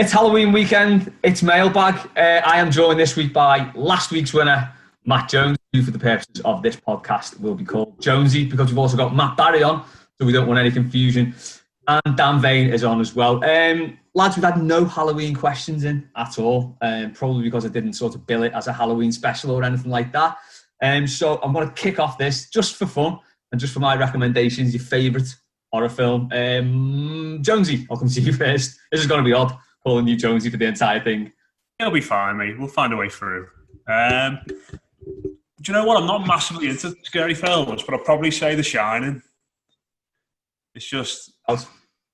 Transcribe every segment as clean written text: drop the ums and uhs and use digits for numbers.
It's Halloween weekend. It's Mailbag. I am joined this week by last week's winner, Matt Jones, who for the purposes of this podcast will be called Jonesy, because we've also got Matt Barry on, so we don't want any confusion. And Dan Vane is on as well. Lads, we've had no Halloween questions in at all, probably because I didn't sort of bill it as a Halloween special or anything like that. So I'm going to kick off this just for fun and just for my recommendations, your favourite horror film. Jonesy, I'll come to you first. This is going to be odd, calling you Jonesy for the entire thing. It'll be fine, mate. We'll find a way through. Do you know what? I'm not massively into scary films, but I'll probably say The Shining. It's just,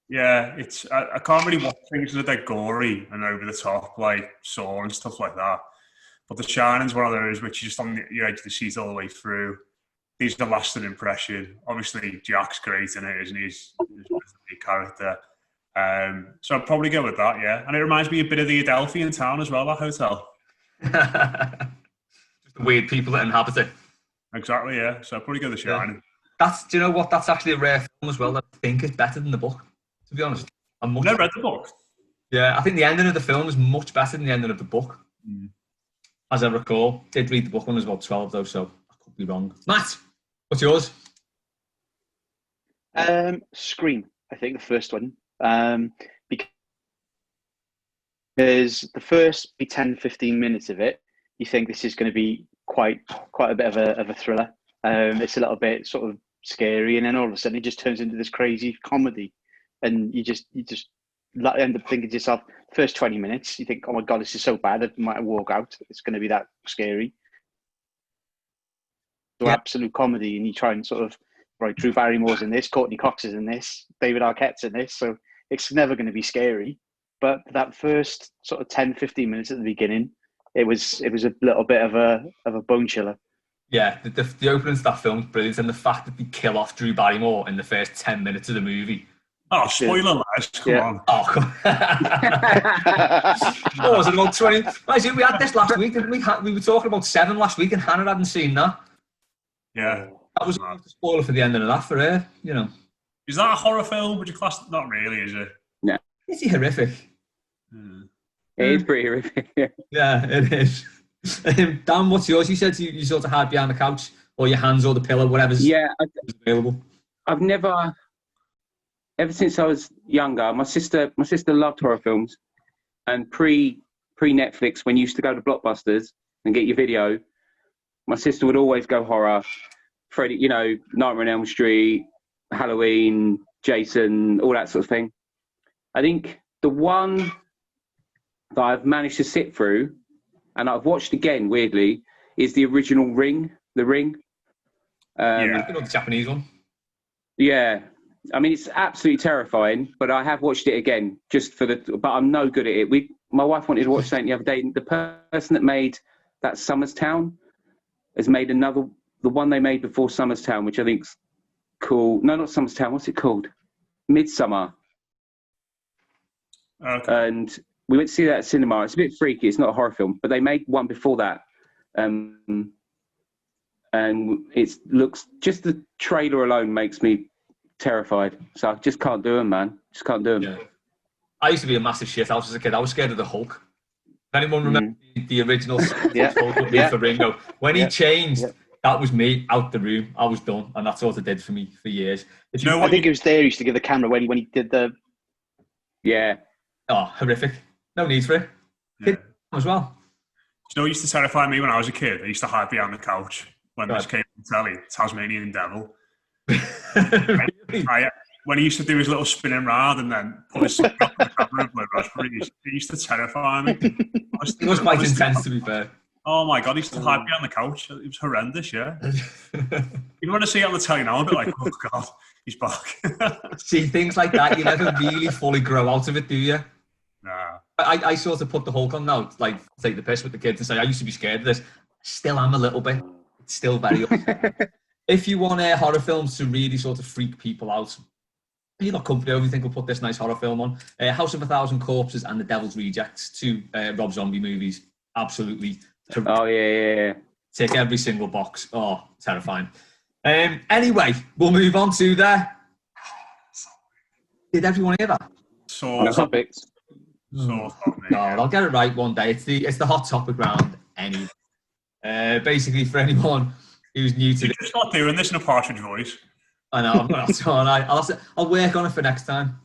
yeah, I can't really watch things that are dead gory and over the top, like Saw and stuff like that. But The Shining's one of those which you're just on your edge of the seat all the way through. He's the lasting impression. Obviously, Jack's great in it, isn't he? He's a big character. So I'd probably go with that, yeah. And it reminds me a bit of the Adelphi in town as well, that hotel. Just the weird people that inhabit it. Exactly, yeah. So I'd probably go The Shining. Do you know what? That's actually a rare film as well that I think is better than the book, to be honest. I've never read the book. Yeah, I think the ending of the film is much better than the ending of the book. As I recall. Did read the book when I was about 12, though, so I could be wrong. Matt, what's yours? Scream, I think, the first one. Because the first 10-15 minutes of it, you think this is going to be quite a bit of a thriller. It's a little bit sort of scary, and then all of a sudden it just turns into this crazy comedy, and you just end up thinking to yourself, first 20 minutes, you think, oh my God, this is so bad, I might walk out. It's going to be that scary. So absolute comedy, and you try and sort of, right, Drew Barrymore's in this, Courtney Cox is in this, David Arquette's in this, so it's never going to be scary. But that first sort of 10-15 minutes at the beginning, it was a little bit of a bone chiller. Yeah, the opening to that film is brilliant, and the fact that they kill off Drew Barrymore in the first 10 minutes of the movie. Oh, spoiler alert, come on. Oh, come on. What was it, about 20? We had this last week, didn't we? We were talking about Seven last week, and Hannah hadn't seen that. Yeah. That was a spoiler for the ending of that for her, you know. Is that a horror film? Would you class it? Not really, is it? No. Is he horrific? It is pretty horrific. Yeah, it is. Dan, what's yours? You said you sort of hide behind the couch or your hands or the pillow, whatever's available. I've never, ever since I was younger, my sister loved horror films, and pre-Netflix, when you used to go to Blockbusters and get your video, my sister would always go horror. Freddy, Nightmare on Elm Street, Halloween, Jason, all that sort of thing. I think the one that I've managed to sit through, and I've watched again, weirdly, is the original Ring, The Ring. The Japanese one. Yeah. I mean, it's absolutely terrifying, but I have watched it again but I'm no good at it. My wife wanted to watch something the other day. The person that made that Summerstown has made the one they made before Summerstown, which I think's cool. No, not Summerstown. What's it called? Midsummer. Okay. And we went to see that at cinema. It's a bit freaky. It's not a horror film, but they made one before that. And it looks, just the trailer alone makes me terrified. So I just can't do them, man. Just can't do them. Yeah. I used to be a massive shithouse as a kid. I was scared of the Hulk. If anyone remember the original Hulk with me for Ringo? When he changed, that was me out the room. I was done, and that's all it did for me for years. I think it was there. He used to give the camera when he did the. Yeah. Oh, horrific! No need for it. Yeah. As well. Do you know what used to terrify me when I was a kid? I used to hide behind the couch when this came on telly, Tasmanian Devil. When he used to do his little spinning round and then put his camera and blow raspberry, it used to terrify me. It was quite intense, to be fair. Oh my God, he used to hide behind the couch. It was horrendous, yeah. You want to see it on the telly now, I'll be like, oh God, he's back. See, things like that, you never really fully grow out of it, do you? Nah. I sort of put the Hulk on now, like take the piss with the kids and say, I used to be scared of this. Still am a little bit. It's still very upsetting. If you want horror films to really sort of freak people out, you've got company over, you think we'll put this nice horror film on. House of a Thousand Corpses and The Devil's Rejects, two Rob Zombie movies. Absolutely. Oh, yeah. Tick every single box. Oh, terrifying. Anyway, we'll move on to the... Did everyone hear that? So, topics. Sort of. God, I'll get it right one day. It's the hot topic round. Basically, for anyone who's new to You're just not doing this in a partridge voice. I know, I'm not on. I'll work on it for next time.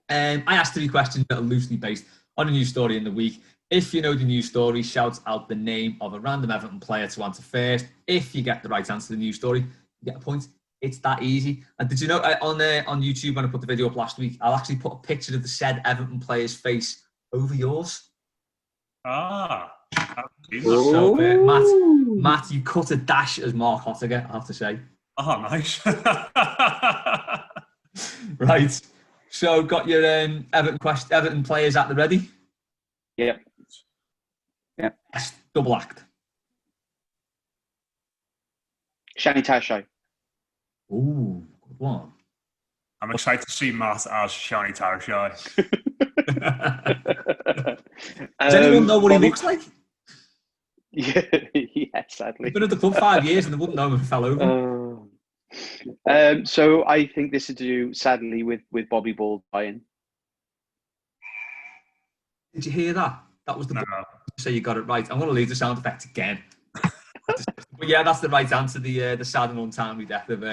I asked 3 questions that are loosely based on a news story in the week. If you know the news story, shout out the name of a random Everton player to answer first. If you get the right answer to the news story, you get a point. It's that easy. And did you know on YouTube, when I put the video up last week, I'll actually put a picture of the said Everton player's face over yours. Ah. So, Matt, you cut a dash as Mark Hottiger, I have to say. Oh, nice. Right. So, got your Everton players at the ready? Yep. Best double act. Shani Tache. Ooh, good one. I'm excited to see Matt as Shani Tache. Does anyone know what he looks like? Yeah, sadly. He's been at the club 5 years and they wouldn't know if he fell over. So I think this is to do, sadly, with Bobby Ball dying. Did you hear that? That was the so you got it right. I'm going to leave the sound effect again. But yeah, that's the right answer. The sad and untimely death of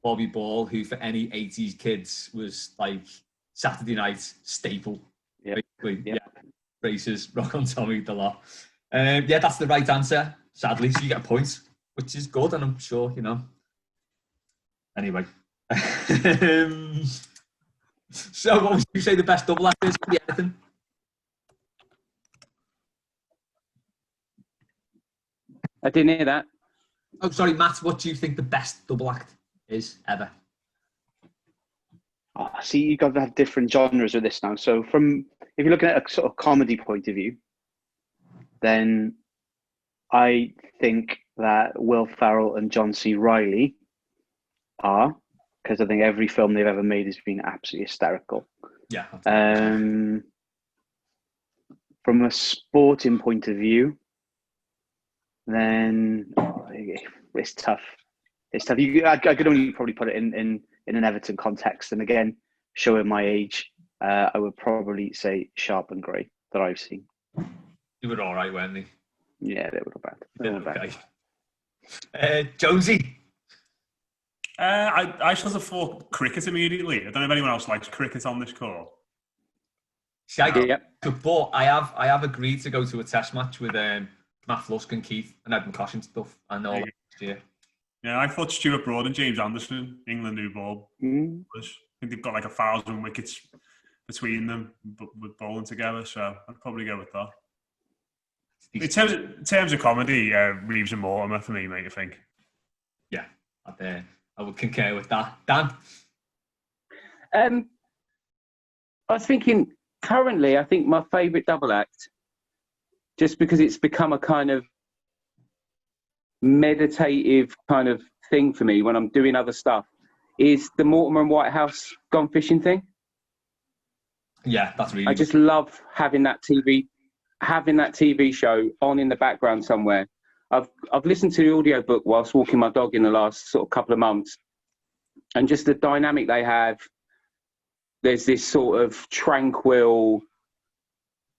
Bobby Ball, who for any 80s kids was like Saturday night staple. Yep. Basically. Yeah. Races, Rock on Tommy, the lot. Yeah, that's the right answer, sadly. So you get a point, which is good, and I'm sure, you know. Anyway. So what would you say the best double act is? Anything? I didn't hear that. Oh, sorry, Matt, what do you think the best double act is ever? Oh, see, you've got to have different genres with this now. So if you're looking at a sort of comedy point of view, then I think that Will Ferrell and John C. Reilly are, because I think every film they've ever made has been absolutely hysterical. Yeah. From a sporting point of view, then it's tough. It's tough. I could only probably put it in an Everton context. And again, showing my age, I would probably say Sharp and Gray that I've seen. You were all right, weren't they? Yeah, they were bad. They were bad. Jonesy? I sort of thought cricket immediately. I don't know if anyone else likes cricket on this call. See, but I have agreed to go to a test match with Matt Flusk and Keith and Ed McCosh stuff and all that year. Yeah, I thought Stuart Broad and James Anderson, England new ball. I think they've got like 1,000 wickets between them with bowling together, so I'd probably go with that. In terms of comedy, Reeves and Mortimer for me, mate, I think. Yeah, I would concur with that. Dan? I was thinking, currently, I think my favourite double act, just because it's become a kind of meditative kind of thing for me when I'm doing other stuff, is the Mortimer and Whitehouse Gone Fishing thing. Yeah, that's really I just love having that TV show on in the background somewhere. I've listened to the audiobook whilst walking my dog in the last sort of couple of months, and just the dynamic they have. There's this sort of tranquil,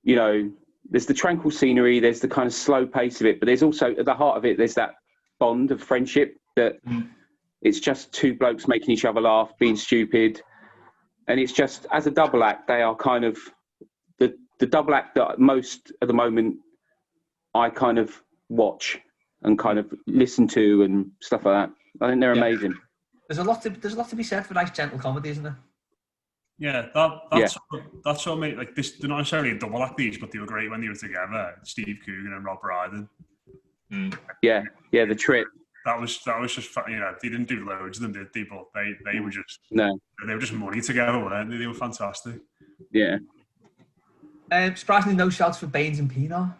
there's the tranquil scenery, there's the kind of slow pace of it, but there's also, at the heart of it, there's that bond of friendship that it's just two blokes making each other laugh, being stupid. And it's just, as a double act, they are kind of the double act that most at the moment I kind of watch and kind of listen to and stuff like that. I think they're amazing. There's a lot to be said for nice gentle comedy, isn't there? Yeah, that's what made like this. They're not necessarily a double act these, but they were great when they were together. Steve Coogan and Rob Brydon. Yeah, the trip. That was just they didn't do loads of them, did they? But they were just they were just money together, weren't they? They were fantastic. Yeah. Surprisingly, no shouts for Baines and Pienaar.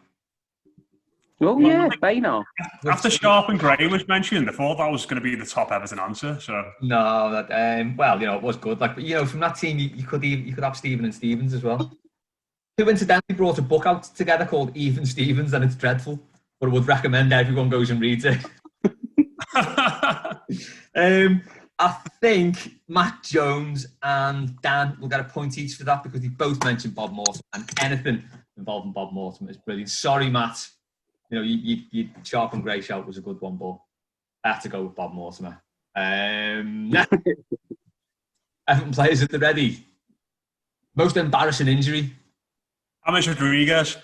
Oh yeah, Pienaar. After Sharp and Gray was mentioned, I thought that was going to be the top Everton answer. So no, that it was good. Like, from that team, you could have Stephen and Stevens as well, who incidentally brought a book out together called Even Stevens, and it's dreadful, but I would recommend everyone goes and reads it. I think Matt Jones and Dan will get a point each for that because they both mentioned Bob Mortimer, and anything involving Bob Mortimer is brilliant. Sorry, Matt. You know, you sharp and grey shout was a good one, but I have to go with Bob Mortimer. Everton players at the ready. Most embarrassing injury. James Rodriguez.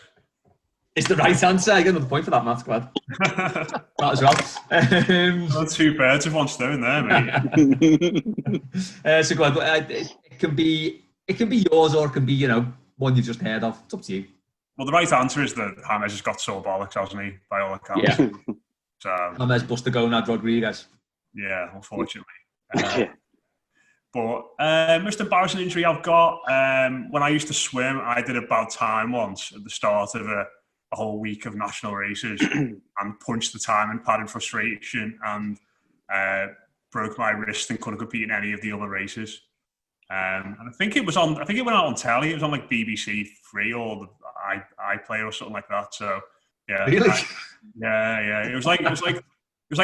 It's the right answer. I get another point for that, Matt. Glad. That as well. Not two birds with one stone there, mate. So glad. It can be yours, or it can be, you know, one you've just heard of. It's up to you. Well, the right answer is that James has got sore bollocks, hasn't he? By all accounts. Yeah. So James Buster Gonad Rodriguez. Yeah, unfortunately. But most embarrassing injury I've got, when I used to swim, I did a bad time once at the start of a whole week of national races and punched the timing pad in frustration and broke my wrist and couldn't compete in any of the other races. And I think it went out on telly. It was on like BBC Three or the iPlayer or something like that. So yeah, really, yeah. It was like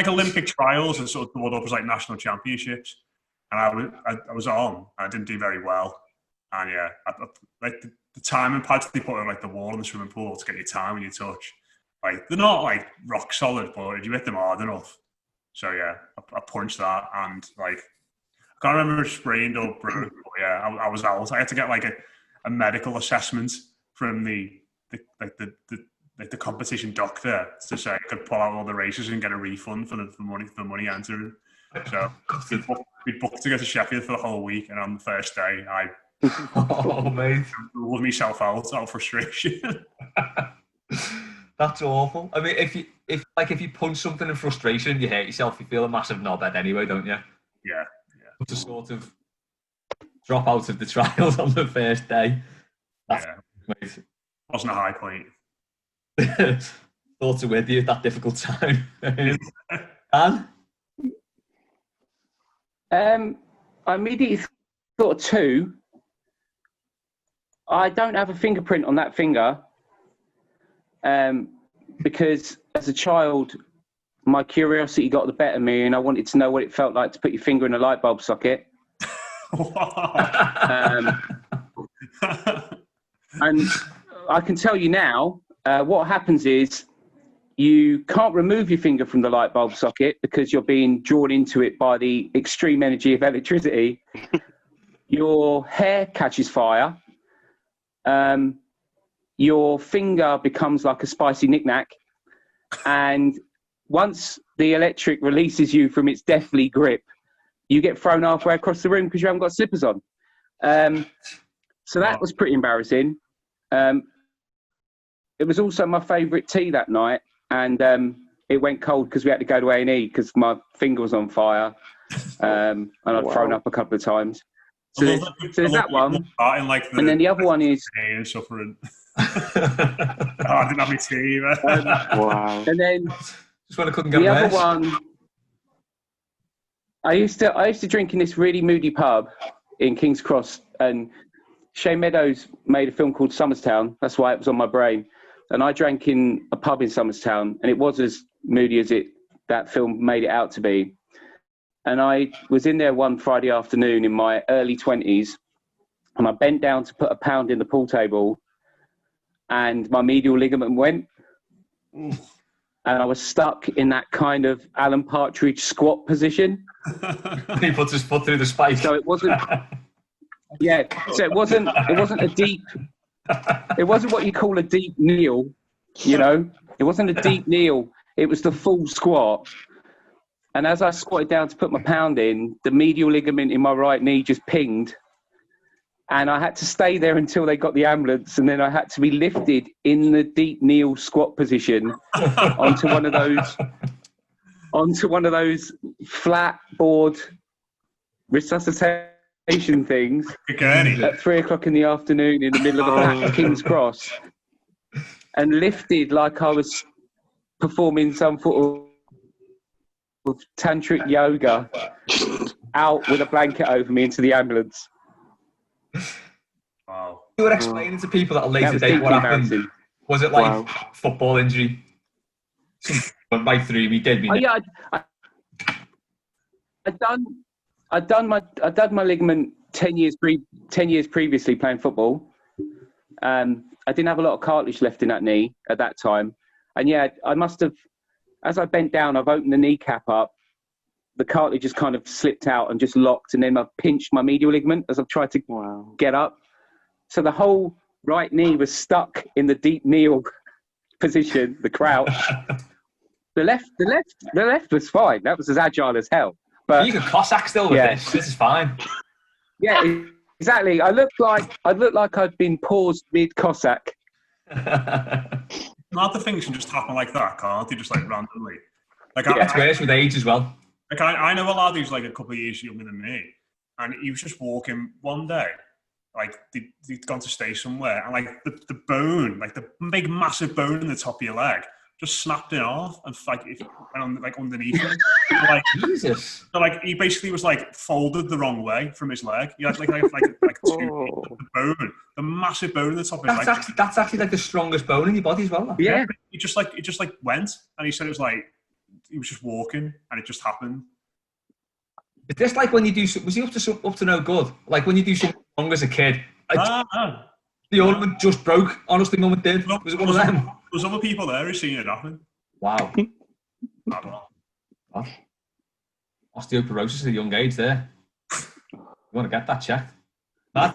Olympic trials and sort of doubled up as like national championships. And I was on. I didn't do very well. And yeah, like the timing pads they put on like the wall in the swimming pool to get your time when you touch. Like they're not like rock solid, but if you hit them hard enough. So yeah, I punched that and like I can't remember if it sprained or broke. But yeah, I was out. I had to get like a medical assessment from the competition doctor to say I could pull out all the races and get a refund for the money entered. So we booked to go to Sheffield for the whole week, and on the first day, I ruled myself out of frustration. That's awful. I mean, if you punch something in frustration and you hurt yourself, you feel a massive knobhead anyway, don't you? Yeah. But to sort of drop out of the trials on the first day, that's amazing. Wasn't a high point. Thoughts are with you at that difficult time. Dan? I immediately thought of two. I don't have a fingerprint on that finger because as a child, my curiosity got the better of me and I wanted to know what it felt like to put your finger in a light bulb socket. And I can tell you now, what happens is you can't remove your finger from the light bulb socket because you're being drawn into it by the extreme energy of electricity. Your hair catches fire. Your finger becomes like a spicy knick-knack. And once the electric releases you from its deathly grip, you get thrown halfway across the room because you haven't got slippers on. So that was pretty embarrassing. It was also my favourite tea that night. And it went cold because we had to go to A&E because my finger was on fire. And I'd thrown up a couple of times. So there's that one. And then the other one is... suffering. I didn't have my tea either. Wow. And then just when I couldn't get the worse. other one... I used to drink in this really moody pub in King's Cross, and Shane Meadows made a film called Somerstown. That's why it was on my brain. And I drank in a pub in Somerstown, and it was as moody as that film made it out to be. And I was in there one Friday afternoon in my early 20s, and I bent down to put £1 in the pool table, and my medial ligament went. And I was stuck in that kind of Alan Partridge squat position. He puts his foot through the spike. So it wasn't... Yeah, so it wasn't a deep... It wasn't what you call a deep kneel, you know. It wasn't a deep kneel. It was the full squat. And as I squatted down to put my £1 in, the medial ligament in my right knee just pinged. And I had to stay there until they got the ambulance. And then I had to be lifted in the deep kneel squat position onto one of those flat board resuscitation things at 3 o'clock in the afternoon in the middle of the packed King's Cross, and lifted like I was performing some sort of tantric yoga out with a blanket over me into the ambulance. Wow. You were explaining to people at a later date what happened. Was it like football injury? Went right through me, did me. Yeah, I'd done my ligament 10 years previously playing football. I didn't have a lot of cartilage left in that knee at that time, and yeah, I must have. As I bent down, I've opened the kneecap up. The cartilage just kind of slipped out and just locked, and then I've pinched my medial ligament as I've tried to get up. So the whole right knee was stuck in the deep kneel position, the crouch. The left was fine. That was as agile as hell. But you can Cossack still with this. This is fine. Yeah, exactly. I looked like I'd been paused mid Cossack. Not the things can just happen like that, can't they? Just like randomly. Like it's worse with age as well. Like I know a lad who's like a couple of years younger than me, and he was just walking one day. Like they'd gone to stay somewhere, and like the bone, like the big massive bone in the top of your leg, just snapped it off, and like underneath him. Like Jesus. So like he basically was like folded the wrong way from his leg. He had like two the bone, the massive bone in the top of his leg. That's actually like the strongest bone in your body as well. Though. Yeah. It just went, and he said it was like he was just walking, and it just happened. Is this like when you do? Was he up to no good? Like when you do something wrong as a kid? The ornament just broke. Honestly, no one did. Was it one of them? There's other people there who seen it happen. Wow. What? Osteoporosis at a young age there. You want to get that checked. I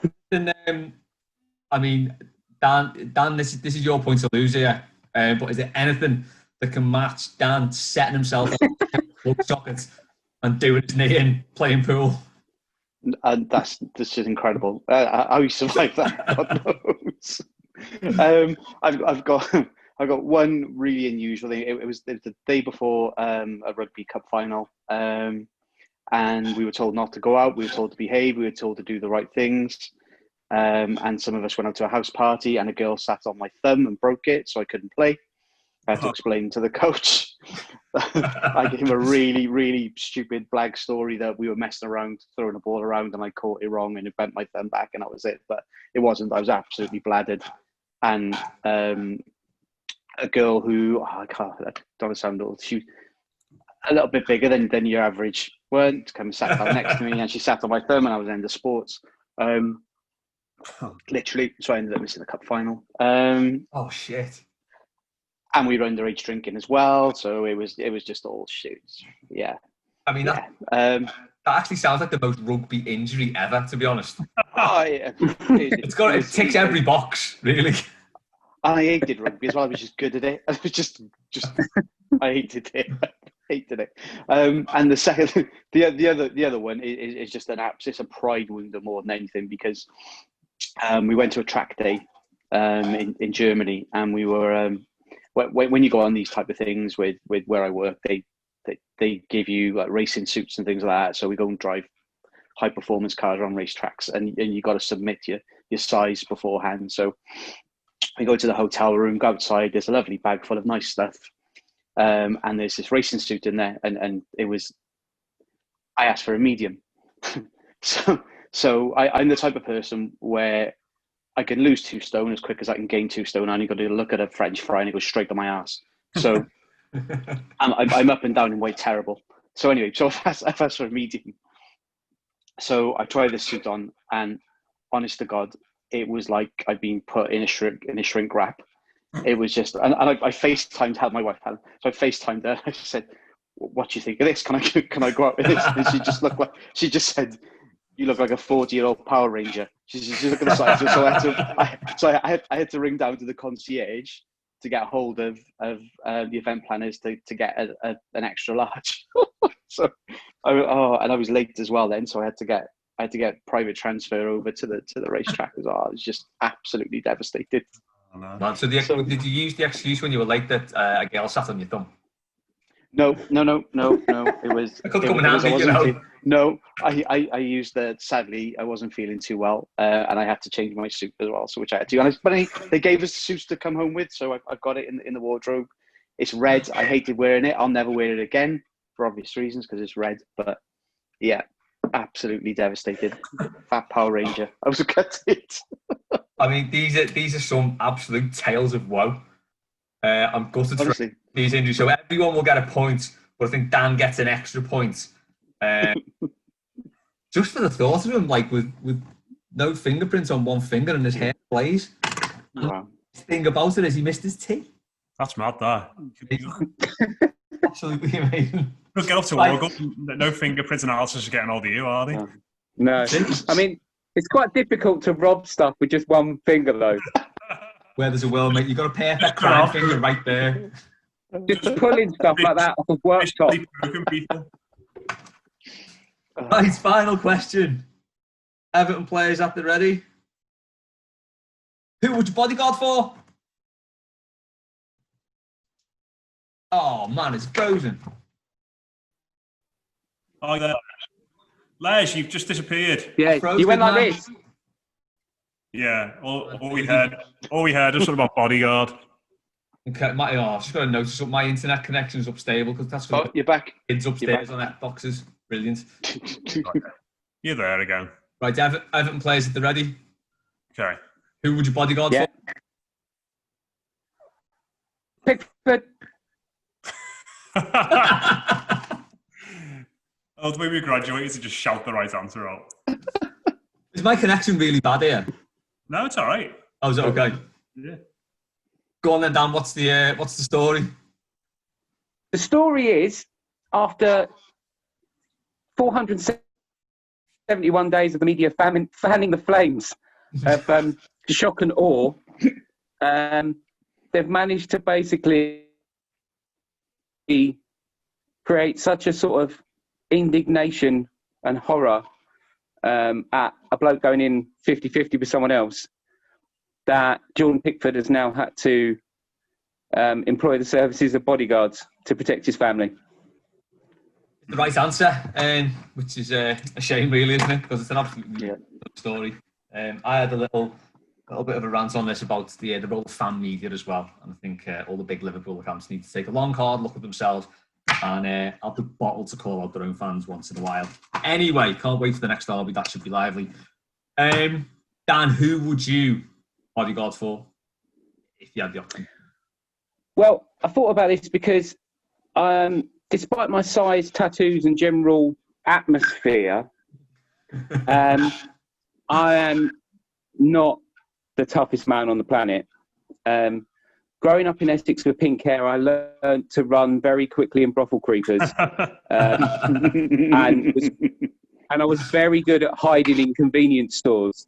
mean, Dan, this is your point to lose here. But is there anything that can match Dan setting himself up sockets and doing his knee in playing pool? And that's just incredible. How you survived that, God knows. I've got one really unusual thing. It was the day before a rugby cup final, and we were told not to go out. We were told to behave. We were told to do the right things. And some of us went out to a house party, and a girl sat on my thumb and broke it, so I couldn't play. I had to explain to the coach. I gave him a really, really stupid blag story that we were messing around, throwing a ball around, and I caught it wrong, and it bent my thumb back, and that was it. But it wasn't. I was absolutely bladdered. And a girl who, I don't want to sound old, she was a little bit bigger than your average one, come and sat down next to me, and she sat on my thumb, and I was end of sports. Literally, so I ended up missing the cup final. Oh shit! And we were underage drinking as well, so it was just all shit. Yeah. I mean, that actually sounds like the most rugby injury ever, to be honest. It ticks every box, really. I hated rugby as well. I was just good at it. I was just I hated it. And the second, the other one is just it's a pride wound more than anything, because we went to a track day in Germany, and we were when you go on these type of things with where I work, they give you like racing suits and things like that. So we go and drive high performance cars on racetracks, and you got to submit your size beforehand. So we go to the hotel room, go outside. There's a lovely bag full of nice stuff, and there's this racing suit in there, and it was. I asked for a medium, so I'm the type of person where I can lose 2 stone as quick as I can gain 2 stone. I only got to look at a French fry and it goes straight to my ass. So I'm up and down in weight, terrible. So anyway, so I've asked for a medium. So I tried this suit on, and honest to God, it was like I'd been put in a shrink wrap. It was just, and I FaceTimed, had my wife had, so I FaceTimed her. I said, "What do you think of this? Can I go out with this?" And she just said, "You look like a 40-year-old Power Ranger." She's look at the side. So I had to ring down to the concierge to get a hold of the event planners to get an extra large. So and I was late as well then, so I had to get private transfer over to the racetrack as well. I was just absolutely devastated. Man, so did you use the excuse when you were late that a girl sat on your thumb? No. It was. I couldn't come in handy, you know. No, I used that. Sadly, I wasn't feeling too well, and I had to change my suit as well. So which I had to. And they gave us suits to come home with, so I've got it in the wardrobe. It's red. I hated wearing it. I'll never wear it again for obvious reasons because it's red. But yeah, absolutely devastated. Fat Power Ranger. I was gutted. I mean, these are some absolute tales of woe. I'm gutted for these injuries. So everyone will get a point, but I think Dan gets an extra point. Just for the thought of him, like with no fingerprints on one finger and his hair plays. Wow. The thing about it is he missed his tea. That's mad, that. Absolutely amazing. Look, get up to Oregon. No fingerprint analysis are getting hold of you, are they? No. I mean, it's quite difficult to rob stuff with just one finger, though. Where there's a will, mate, you've got a perfect crime finger right there. Just pulling stuff like that off of worktop. Right, final question. Everton players at the ready. Who would you bodyguard for? Oh man, it's frozen. Oh, there. Les, you've just disappeared. Yeah, you went like this. Yeah, all we heard was something about bodyguard. Okay, I've just got to notice that my internet connection's unstable because that's what you're back. Kids upstairs on Xboxes. Brilliant. You're there again. Right, Everton players at the ready. Okay. Who would you bodyguard for? Pickford. Oh, the way we graduated to just shout the right answer out. Is my connection really bad here? No, it's all right. Oh, is it okay? Yeah. Go on then, Dan. What's the story? The story is, after 471 days of the media fanning the flames of shock and awe, they've managed to basically create such a sort of indignation and horror at a bloke going in 50-50 with someone else that Jordan Pickford has now had to employ the services of bodyguards to protect his family. The right answer, which is a shame, really, isn't it? Because it's an absolutely good story. I had a little bit of a rant on this about the role of fan media as well, and I think all the big Liverpool accounts need to take a long, hard look at themselves and have the bottle to call out their own fans once in a while. Anyway, can't wait for the next derby. That should be lively. Dan, who would you bodyguard for if you had the option? Well, I thought about this because despite my size, tattoos and general atmosphere, I am not the toughest man on the planet. Growing up in Essex with pink hair, I learned to run very quickly in brothel creepers. And I was very good at hiding in convenience stores.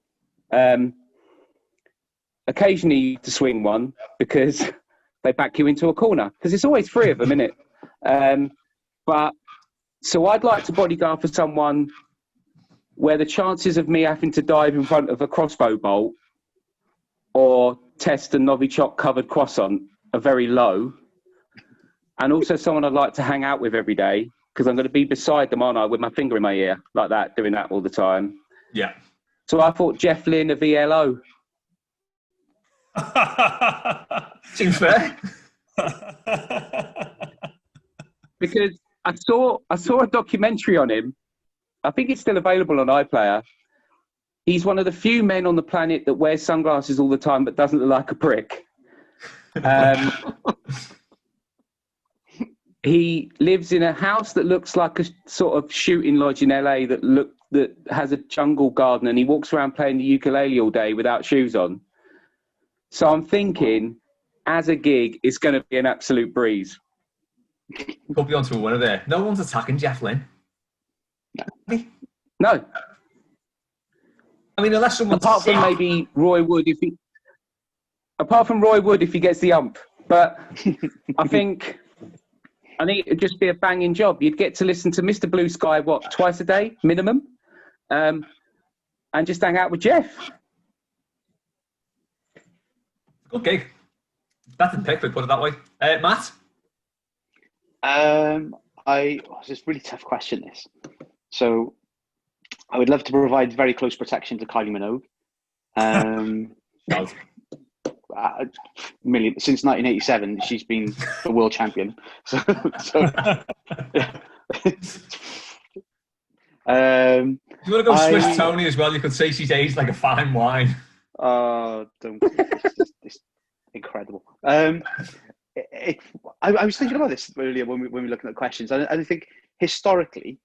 Occasionally you have to swing one because they back you into a corner because it's always three of them, isn't it? But so I'd like to bodyguard for someone where the chances of me having to dive in front of a crossbow bolt or test a Novichok covered croissant are very low. And also someone I'd like to hang out with every day because I'm going to be beside them, aren't I, with my finger in my ear like that, doing that all the time. Yeah. So I thought Jeff Lynne of VLO. Seems fair. Because I saw a documentary on him. I think it's still available on iPlayer. He's one of the few men on the planet that wears sunglasses all the time but doesn't look like a prick. He lives in a house that looks like a sort of shooting lodge in LA that has a jungle garden, and he walks around playing the ukulele all day without shoes on. So I'm thinking, as a gig, it's going to be an absolute breeze. Could be onto a winner there. No one's attacking Jeff Lynne. No. I mean, unless someone's apart from maybe Roy Wood if he gets the ump. But I think I think it'd just be a banging job. You'd get to listen to Mr. Blue Sky twice a day minimum, and just hang out with Jeff. Good gig. Better than Pickford, put it that way. Matt? It's a really tough question, this. So I would love to provide very close protection to Kylie Minogue. Since 1987, she's been the world champion. So yeah. You want to go Swiss Tony as well? You could say she's aged like a fine wine. Don't. It's incredible. I was thinking about this earlier when we were looking at questions, and I think historically,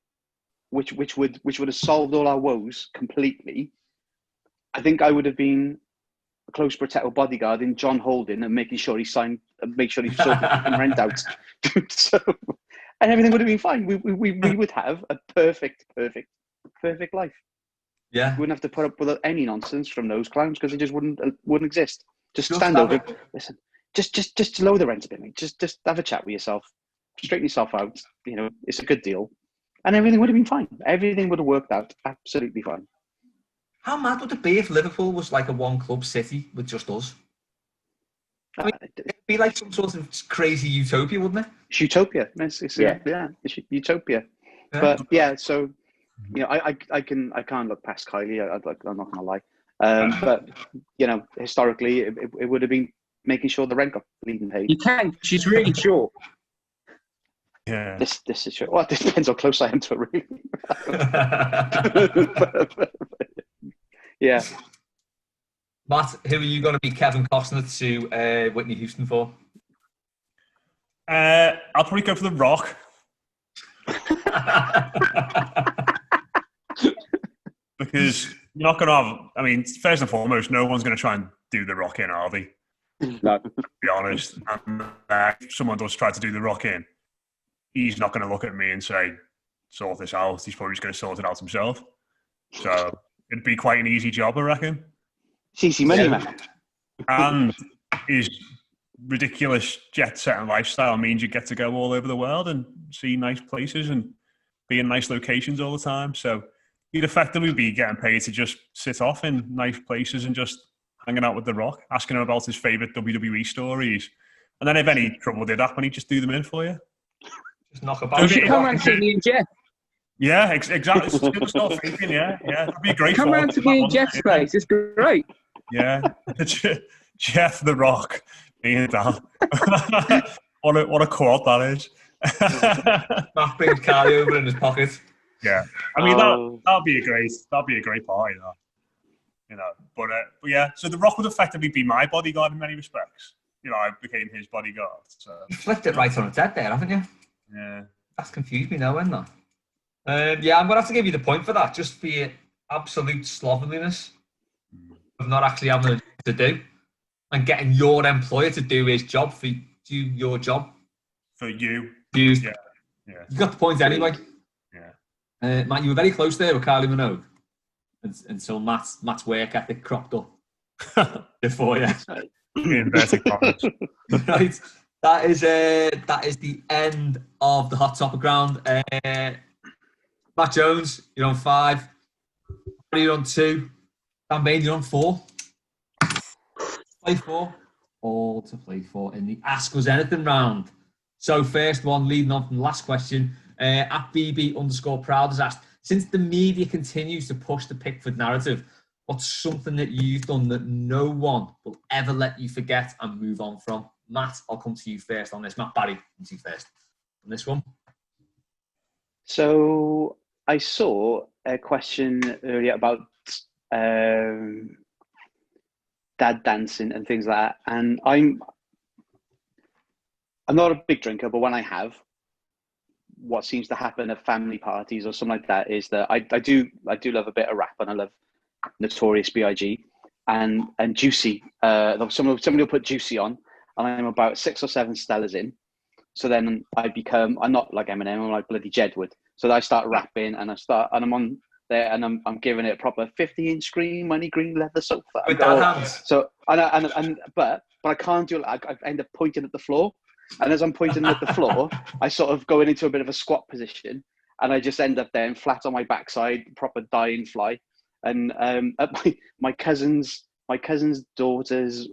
which would have solved all our woes completely, I think I would have been a close protector bodyguard in John Holden and making sure he sorted the rent out. So, and everything would have been fine. We would have a perfect life. Yeah. We wouldn't have to put up with any nonsense from those clowns because they just wouldn't exist. Just stand over. Listen, just lower the rent a bit, mate. Just have a chat with yourself, straighten yourself out. You know, it's a good deal, and everything would have been fine. Everything would have worked out absolutely fine. How mad would it be if Liverpool was like a one-club city with just us? I mean, it'd be like some sort of crazy utopia, wouldn't it? It's utopia. It's utopia. Yeah. But yeah, so you know, I can't look past Kylie. I'm not gonna lie. But you know, historically, it would have been making sure the rent got bleeding paid. You can. She's really short. Yeah. This is true. Well, it depends how close I am to a room. Yeah. Matt, who are you going to be Kevin Costner to Whitney Houston for? I'll probably go for The Rock. Because you're not going to have, I mean, first and foremost, no one's going to try and do The Rock in, are they? No. To be honest. And if someone does try to do The Rock in, he's not going to look at me and say, sort this out. He's probably just going to sort it out himself. So it'd be quite an easy job, I reckon. CC money, man. And his ridiculous jet-setting lifestyle means you get to go all over the world and see nice places and be in nice locations all the time. So you'd effectively be getting paid to just sit off in nice places and just hanging out with The Rock, asking him about his favourite WWE stories. And then if any trouble did happen, he'd just do them in for you. Just knock about. You should come round to see me and Jeff. Yeah, exactly. It's good stuff thinking, yeah. That'd be a great. Come round to me and Jeff's place. It's great. Yeah. Jeff The Rock. Me and Dal. What a quad that is. Matt brings Carly over in his pocket. Yeah. I mean that'd be a great party, that. You know. But yeah, so The Rock would effectively be my bodyguard in many respects. You know, I became his bodyguard. So You flipped it right on its head there, haven't you? yeah. That's confused me now, isn't that? Yeah, I'm going to have to give you the point for that, just for your absolute slovenliness of not actually having to do and getting your employer to do his job for your job. For you. Yeah. Yeah. You got the point anyway. Yeah. Matt, you were very close there with Kylie Minogue until Matt's work ethic cropped up before you. Right. That is the end of the hot topic round. Matt Jones, you're on 5. You're on 2. Dan Bain, you're on 4. Play 4. All to play for in the Ask Us Anything round. So first one, leading on from the last question, at BB_proud has asked, since the media continues to push the Pickford narrative, what's something that you've done that no one will ever let you forget and move on from? Matt, I'll come to you first on this. Matt Barry, come to you first on this one. So I saw a question earlier about dad dancing and things like that, and I'm not a big drinker, but when I have, what seems to happen at family parties or something like that is that I do love a bit of rap, and I love Notorious B.I.G. and Juicy. Somebody will put Juicy on, and I'm about 6 or 7 Stellas in. So then I'm not like Eminem, I'm like bloody Jedward. So I start rapping and I'm on there and I'm giving it a proper 50-inch screen, money green leather sofa. With that hands. So but I can't do it. I end up pointing at the floor, and as I'm pointing at the floor, I sort of go into a bit of a squat position, and I just end up there and flat on my backside, proper dying fly. And at my cousin's daughter's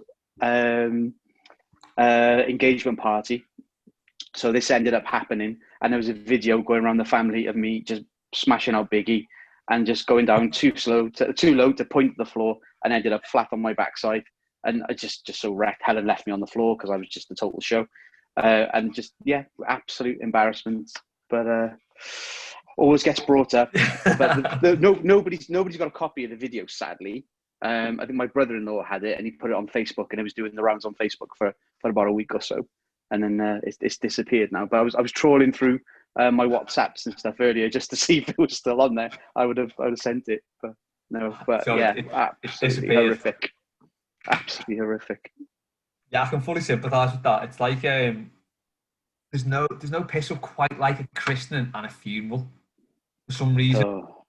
engagement party. So this ended up happening, and there was a video going around the family of me just smashing out Biggie and just going down too low to point at the floor, and ended up flat on my backside. And I just so wrecked. Helen left me on the floor because I was just a total show, and just absolute embarrassment. But always gets brought up. But nobody's got a copy of the video, sadly. I think my brother-in-law had it, and he put it on Facebook, and it was doing the rounds on Facebook for about a week or so, and then it's disappeared now. But I was trawling through my WhatsApps and stuff earlier just to see if it was still on there. I would have sent it, but no. But So yeah, it absolutely disappeared. horrific. Absolutely horrific. Yeah, I can fully sympathise with that. It's like there's no piss up quite like a christening and a funeral for some reason. Oh.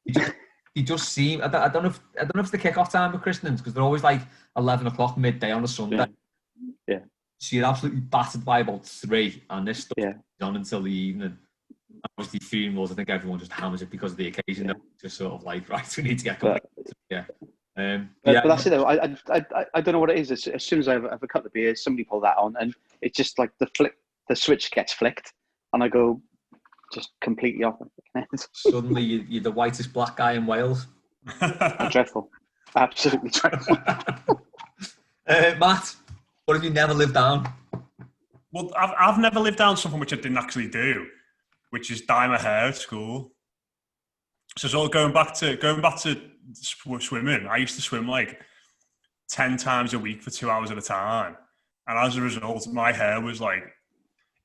You just seem. I don't know if it's the kickoff time of christenings because they're always like 11 o'clock midday on a Sunday. Yeah. So you're absolutely battered by about 3, and this stuff Yeah. is on until the evening. Obviously, funerals, I think everyone just hammers it because of the occasion. Yeah. Just sort of like, right, we need to get going. Yeah. But Yeah. that's it though. I don't know what it is. As soon as I have a couple of beers, somebody pull that on, and it's just like the switch gets flicked, and I go just completely off. Suddenly, you're the whitest black guy in Wales. Dreadful, absolutely dreadful. Matt, what have you never lived down? Well, I've never lived down something which I didn't actually do, which is dye my hair at school. So going back to swimming, I used to swim like 10 times a week for 2 hours at a time, and as a result, my hair was like,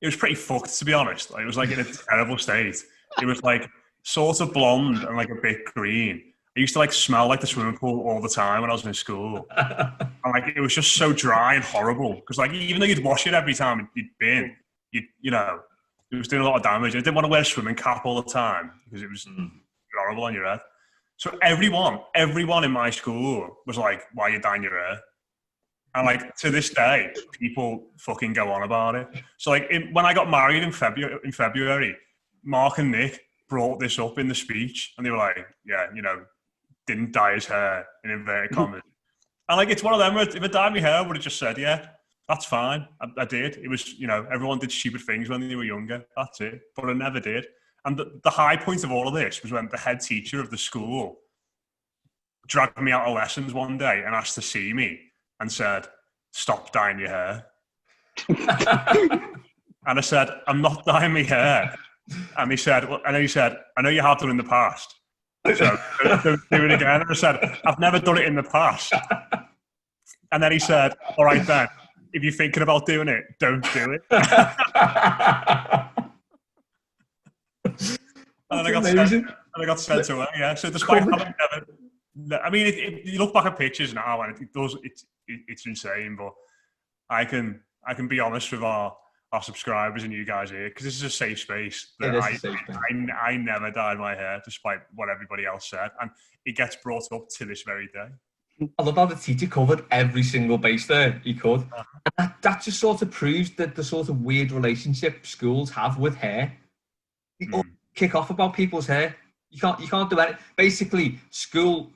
it was pretty fucked, to be honest. Like, it was like in a terrible state. It was like sort of blonde and like a bit green. I used to like smell like the swimming pool all the time when I was in school, and like it was just so dry and horrible. Because like even though you'd wash it every time you'd been, you know, it was doing a lot of damage. I didn't want to wear a swimming cap all the time because it was horrible on your head. So everyone in my school was like, "Why are you dyeing your hair?" And like to this day, people fucking go on about it. So like when I got married in February, Mark and Nick brought this up in the speech, and they were like, "Yeah, you know, didn't dye his hair," in inverted commas. And like it's one of them. If I dyed my hair, I would have just said, "Yeah, that's fine." I did. It was, you know, everyone did stupid things when they were younger. That's it. But I never did. And the high point of all of this was when the head teacher of the school dragged me out of lessons one day and asked to see me and said, "Stop dyeing your hair." And I said, "I'm not dyeing my hair." And he said, "Well," and then he said, "I know you have done it in the past, so don't do it again." And I said, "I've never done it in the past." And then he said, "All right then, if you're thinking about doing it, don't do it." And I got sent away. Yeah. So despite having never, I mean, you look back at pictures now, and it's insane. But I can be honest with our subscribers and you guys here, because this is a safe space. I never dyed my hair, despite what everybody else said, and it gets brought up to this very day. I love how the teacher covered every single base there he could. And that just sort of proves that the sort of weird relationship schools have with hair. They all kick off about people's hair. You can't do it. Basically, schools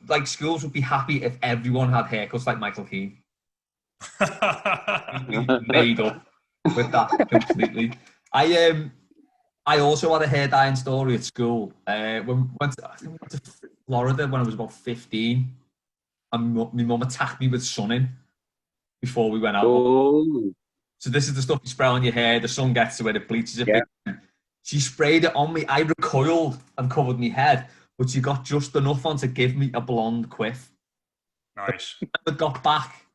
would be happy if everyone had haircuts like Michael Keane. Made up with that completely. I also had a hair dyeing story at school. When we went to Florida when I was about 15, and my mum attacked me with sunning before we went out. Oh. So this is the stuff you spray on your hair. The sun gets to it, it bleaches it. Yeah. She sprayed it on me. I recoiled and covered my head, but she got just enough on to give me a blonde quiff. Nice. I got back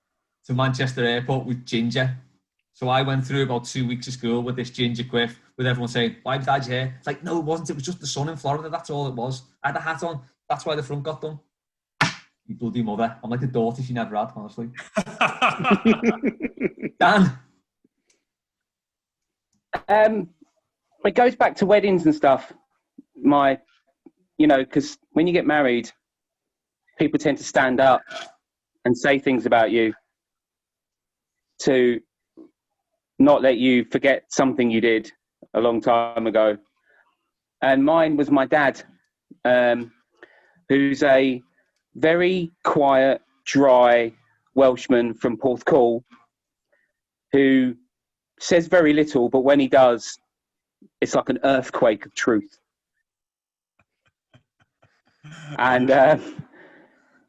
to Manchester Airport with ginger. So I went through about 2 weeks of school with this ginger quiff, with everyone saying, "Why have you dyed your hair?" It's like, no, it wasn't. It was just the sun in Florida. That's all it was. I had a hat on. That's why the front got done. You bloody mother. I'm like the daughter she never had, honestly. Dan? It goes back to weddings and stuff. Because when you get married, people tend to stand up and say things about you to not let you forget something you did a long time ago. And mine was my dad, who's a very quiet, dry Welshman from Porthcawl, who says very little, but when he does, it's like an earthquake of truth. And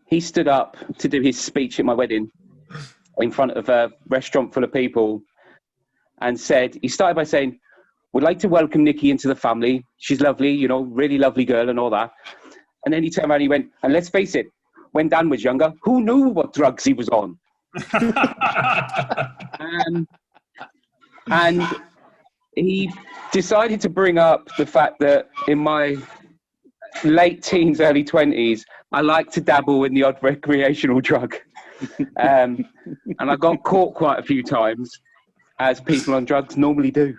he stood up to do his speech at my wedding in front of a restaurant full of people and he started by saying, "We'd like to welcome Nikki into the family. She's lovely, you know, really lovely girl and all that." And then he turned around and he went, "And let's face it, when Dan was younger, who knew what drugs he was on?" And he decided to bring up the fact that in my late teens, early 20s, I like to dabble in the odd recreational drug. And I got caught quite a few times, as people on drugs normally do.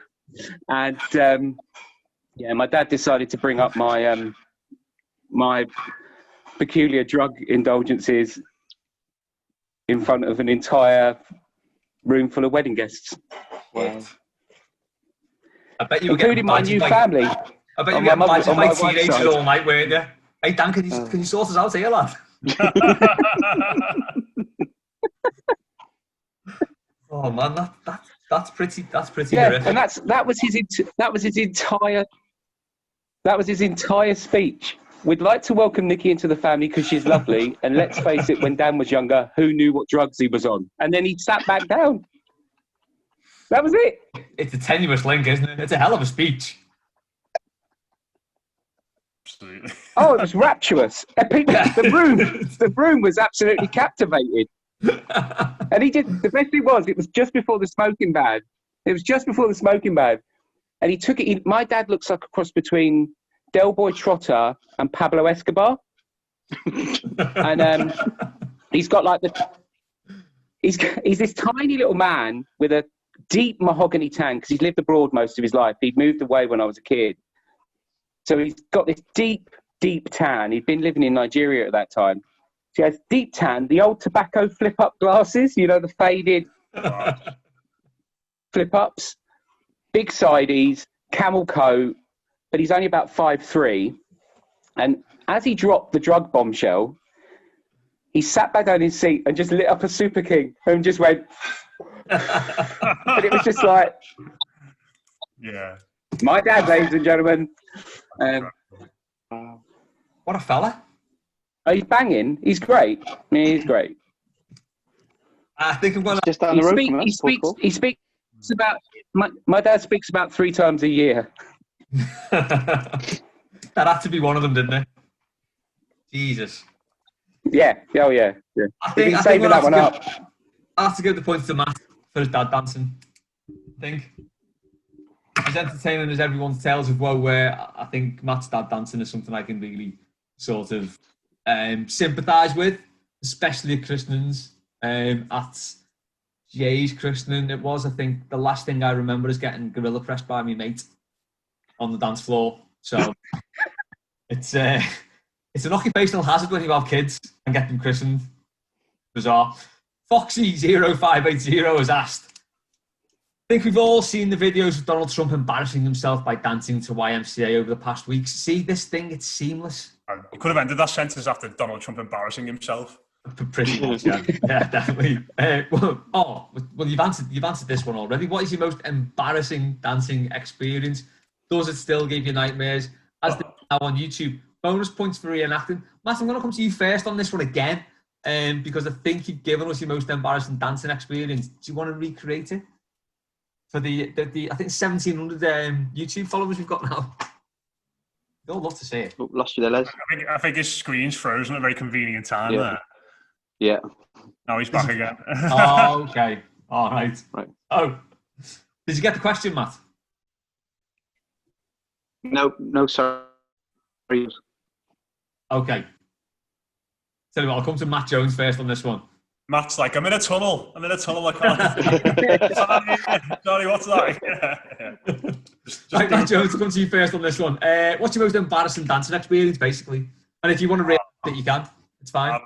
And my dad decided to bring up my my peculiar drug indulgences in front of an entire room full of wedding guests. Wow. I bet you were including my new family. I bet you were getting badged by teenagers all night, weren't you? Hey, Dan, can you sort us out here, lad? Oh man, that's pretty horrific. And that was his entire speech. We'd like to welcome Nikki into the family because she's lovely, and let's face it, when Dan was younger, who knew what drugs he was on? And then he sat back down. That was it. It's a tenuous link, isn't it? It's a hell of a speech. Absolutely. Oh, it was rapturous. The room was absolutely captivated. And he did. The best thing was, it was just before the smoking ban. And he took it. My dad looks like a cross between Del Boy Trotter and Pablo Escobar. And he's got like he's this tiny little man with a deep mahogany tan, because he's lived abroad most of his life. He'd moved away when I was a kid. So he's got this deep tan. He'd been living in Nigeria at that time. So he has deep tan, the old tobacco flip-up glasses, the faded flip-ups, big sideys, camel coat, but he's only about 5'3". And as he dropped the drug bombshell, he sat back on his seat and just lit up a Super King and just went... And it was just like... Yeah. My dad, ladies and gentlemen. What a fella. Oh, he's banging. He's great. I mean, he's great. I think I'm going to... Just down the road from us. He speaks about... My dad speaks about 3 times a year. That had to be one of them, didn't it? Jesus. Yeah. Oh, yeah. I think saving that one up. I have to give the points to Matt for his dad dancing. I think as entertaining as everyone's tales of woe were, I think Matt's dad dancing is something I can really sort of sympathise with, especially at christenings. At Jay's christening, it was, I think, the last thing I remember is getting gorilla pressed by my mate on the dance floor. So it's an occupational hazard when you have kids and get them christened. Bizarre. Foxy0580 has asked, I think we've all seen the videos of Donald Trump embarrassing himself by dancing to YMCA over the past weeks. See this thing, it's seamless. You could have ended that sentence after Donald Trump embarrassing himself. Pretty much, yeah. Yeah, definitely. Well, you've answered this one already. What is your most embarrassing dancing experience? Does it still give you nightmares? As they now on YouTube. Bonus points for reenacting. Matt, I'm going to come to you first on this one again, because I think you've given us your most embarrassing dancing experience. Do you want to recreate it for the I think 1,700 YouTube followers we've got now? We'd all love to see it. Oh, lost you there, Les. I think his screen's frozen at a very convenient time there. Yeah. Now he's back again. Oh, okay. All right. Right. Oh, did you get the question, Matt? No, sorry. Okay. Tell you what, I'll come to Matt Jones first on this one. Matt's like, I'm in a tunnel. I can't. Sorry, what's that? Yeah. Right, Matt Jones, I'll come to you first on this one. What's your most embarrassing dancing experience, basically? And if you want to rate it, you can. It's fine.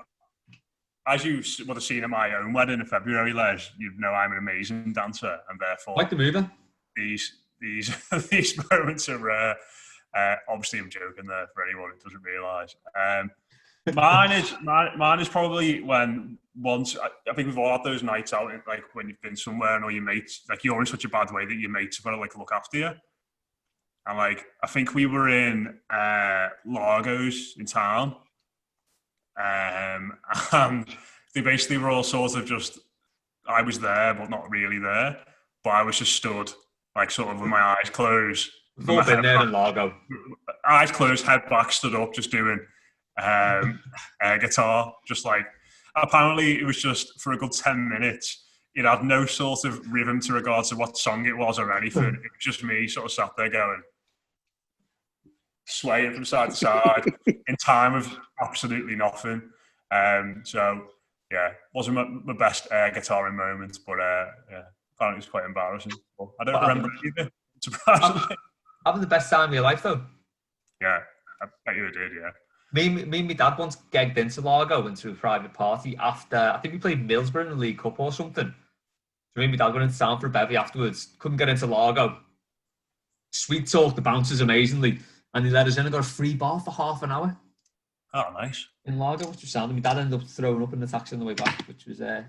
As you would have seen at my own wedding in February, Les, you know I'm an amazing dancer, and therefore... Like the mover. These moments are rare. Obviously, I'm joking there for anyone who doesn't realise. Mine is probably when once I think we've all had those nights out, like when you've been somewhere and all your mates, like you're in such a bad way that your mates have got to like look after you. And like I think we were in Largo's in town, and they basically were all sort of just. I was there, but not really there. But I was just stood, like sort of with my eyes closed. We've all been there in Largo. Eyes closed, head back, stood up, just doing guitar. Just like, apparently it was just for a good 10 minutes. it had no sort of rhythm to regard to what song it was or anything. It was just me sort of sat there going, swaying from side to side in time of absolutely nothing. So yeah, wasn't my best guitaring moment, but yeah, apparently it was quite embarrassing. But I don't remember any of it, surprisingly. Having the best time of your life, though. Yeah, I bet you did, yeah. Me and my dad once gegged into Largo into a private party after, I think we played Middlesbrough in the League Cup or something. So me and my dad went into town for a bevy afterwards. Couldn't get into Largo. Sweet talk the bouncers amazingly. And they let us in and got a free bar for half an hour. Oh, nice. In Largo, which was sound. My dad ended up throwing up in the taxi on the way back, which was... I'm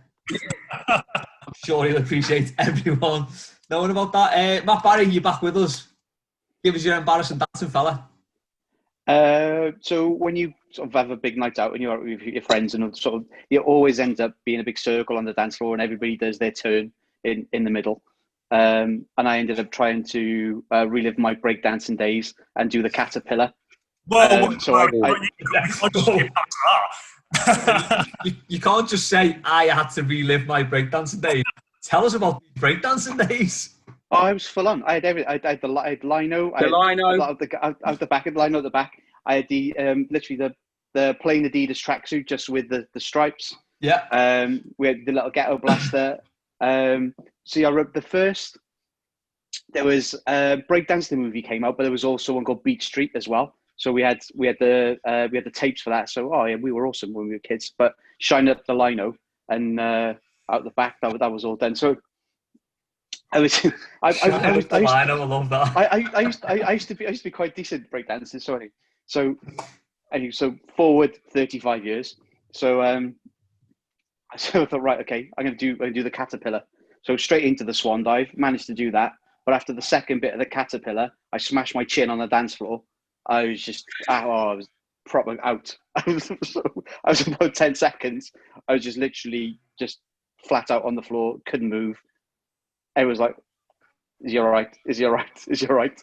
sure he'll appreciate everyone knowing about that. Matt Barry, you're back with us. Give us your embarrassing dancing fella. So when you sort of have a big night out and you're out with your friends and sort of, it always ends up being a big circle on the dance floor and everybody does their turn in the middle. And I ended up trying to relive my breakdancing days and do the caterpillar. You can't just say I had to relive my breakdancing days. Tell us about breakdancing days. Oh, I was full on. I had everything. I had the lino. Out the back of the lino at the back. I had the literally the plain Adidas tracksuit just with the stripes. Yeah. We had the little ghetto blaster. So I wrote the first. There was breakdancing movie came out, but there was also one called Beat Street as well. So we had the tapes for that. So yeah, we were awesome when we were kids. But shine up the lino and out the back, that was all done. So I love that. I used to be quite decent breakdancing. So forward 35 years. So I thought, right, okay, I'm gonna do the caterpillar. So straight into the swan dive, managed to do that. But after the second bit of the caterpillar, I smashed my chin on the dance floor. I was just, I was proper out. I was about 10 seconds. I was just literally just flat out on the floor, couldn't move. It was like, is he all right? Is he all right? Is he all right?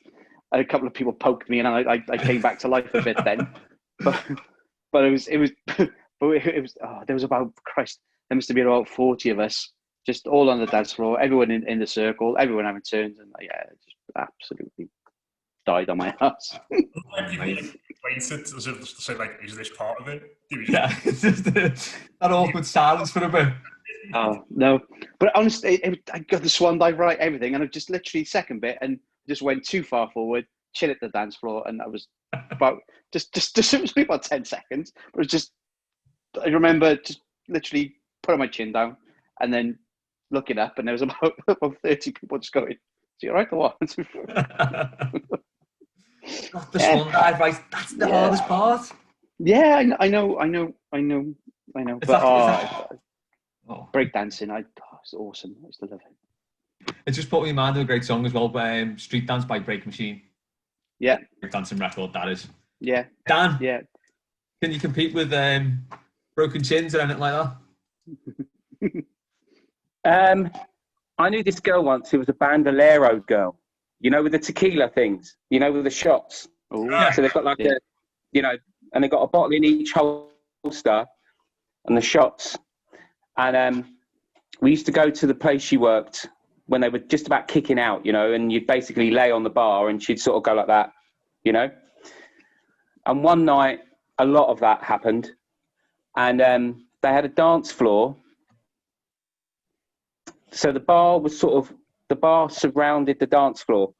And a couple of people poked me, and I came back to life a bit then. But it was there was about, Christ, there must have been about 40 of us, just all on the dance floor, everyone in the circle, everyone having turns, and yeah, just absolutely died on my ass. Waited as if to say, like, is this part of it? Yeah, it's just that awkward silence for a bit. Oh no! But honestly, I got the swan dive right, everything, and I just literally second bit and just went too far forward, chin at the dance floor, and I was about just it was about 10 seconds. But it was just, I remember just literally putting my chin down and then looking up, and there was about 30 people just going, "Is you all right or what?" Not the swan dive, right? That's the hardest part. Yeah, I know. But breakdancing, it's awesome. I used to love it. It just put me in mind of a great song as well, Street Dance by Break Machine. Yeah. Breakdancing record, that is. Yeah. Dan? Yeah. Can you compete with Broken Chins or anything like that? I knew this girl once who was a bandolero girl. You know, with the tequila things. You know, with the shots. Oh, yeah. So they've got like and they've got a bottle in each holster and the shots. And we used to go to the place she worked when they were just about kicking out, and you'd basically lay on the bar and she'd sort of go like that, And one night, a lot of that happened. And they had a dance floor. So the bar surrounded the dance floor.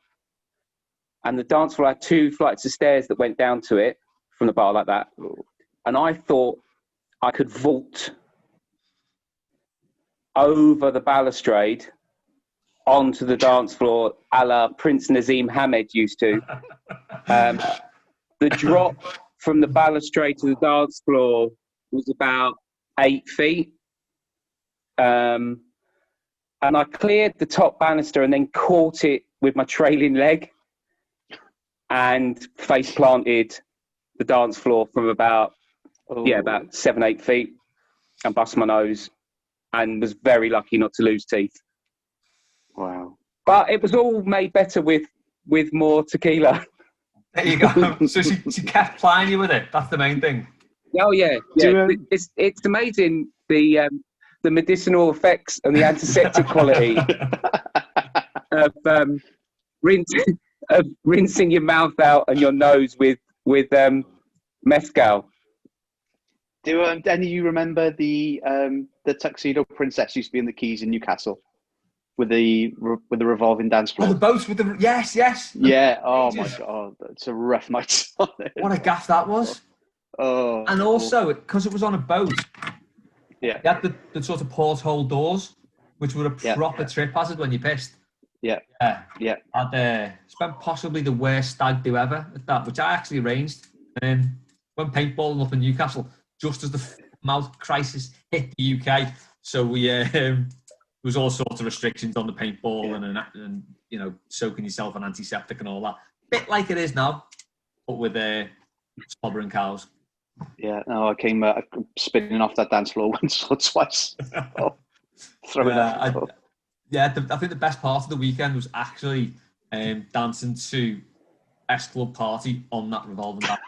And the dance floor had 2 flights of stairs that went down to it from the bar like that. And I thought I could vault over the balustrade onto the dance floor, a la Prince Nazim Hamed used to. The drop from the balustrade to the dance floor was about 8 feet. And I cleared the top banister and then caught it with my trailing leg and face planted the dance floor from about 7-8 feet and bust my nose. And was very lucky not to lose teeth. Wow. But it was all made better with more tequila. There you go. So she kept plying you with it. That's the main thing. Oh, yeah. It's amazing the the medicinal effects and the antiseptic quality of rinsing your mouth out and your nose with mezcal. Do any of you remember the Tuxedo Princess used to be in the Keys in Newcastle with the revolving dance floor? Oh, the boat with the yes. Yeah. Oh my God, it's a rough night. What a gaff that was. Oh. And also, because it was on a boat, yeah, you had the sort of porthole doors, which were a proper trip hazard when you pissed. Yeah. I'd spent possibly the worst stag do ever at that, which I actually arranged. And went paintballing up in Newcastle just as the mouth crisis hit the UK. So we there was all sorts of restrictions on the paintball and you know, soaking yourself in antiseptic and all that. Bit like it is now, but with slobbering cows. Yeah, no, I came spinning off that dance floor once or twice. Throw it out. I think the best part of the weekend was actually dancing to S Club Party on that revolving dance.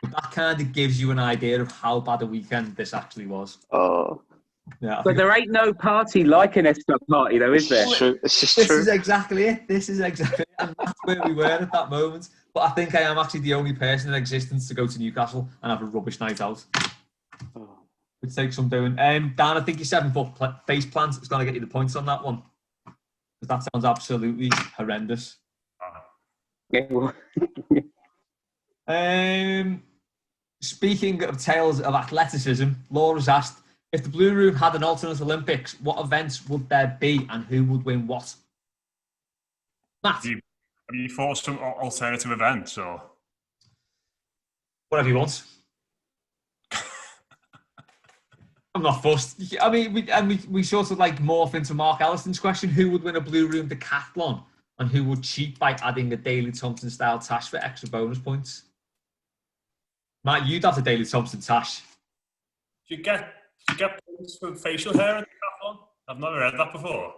But that kind of gives you an idea of how bad a weekend this actually was. Oh. Yeah, but there ain't no party like an S Club Party, though, is there? This is exactly it. And that's where we were at that moment. But I think I am actually the only person in existence to go to Newcastle and have a rubbish night out. It takes some doing. Dan, I think your 7-foot face plant is going to get you the points on that one. Because that sounds absolutely horrendous. Speaking of tales of athleticism, Laura's asked, if the Blue Room had an alternate Olympics, what events would there be and who would win what? Matt? Have you thought of some alternative events or? Whatever you want. I'm not fussed. I mean, we sort of like morph into Mark Ellison's question, who would win a Blue Room decathlon and who would cheat by adding a Daley Thompson style tache for extra bonus points? Matt, you'd have the Daley Thompson tache. Do you get points for facial hair in decathlon? I've never heard that before.